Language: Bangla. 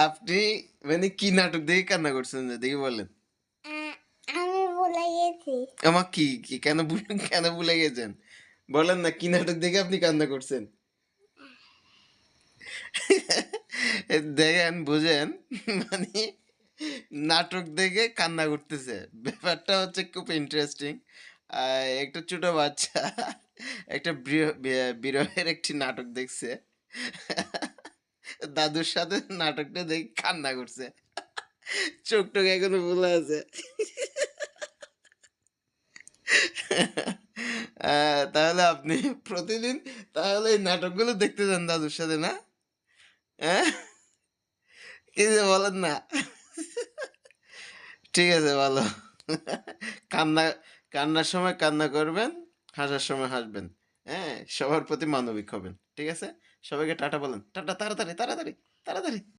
আপনি মানে কি নাটক দেখে কান্না করছেন যে দেখি বলেন? আমি ভুলে গেছি। আমা কি কেন ভুলে গেছেন? বলেন না কি নাটক দেখে আপনি কান্না করছেন? দেখেন বুঝেন মানে নাটক দেখে কান্না করতেছে। ব্যাপারটা হচ্ছে খুব ইন্টারেস্টিং। একটা ছোট বাচ্চা একটা বিরহের একটি নাটক দেখছে। দাদুর সাথে নাটকটা দেখে কান্না করছে। চোখ-টোক এখনো ফুলে আছে। তাহলে আপনি প্রতিদিন তাহলে এই নাটকগুলো দেখতে যান দাদুর সাথে না? হ্যাঁ? কি যে বলেন না? ঠিক আছে ভালো। কান্না কান্নার সময় কান্না করবেন, হাসার সময় হাসবেন। হ্যাঁ? সবার প্রতি মানবিক হবেন। ঠিক আছে? সবাইকে টাটা বলেন। টাটা তাড়াতাড়ি।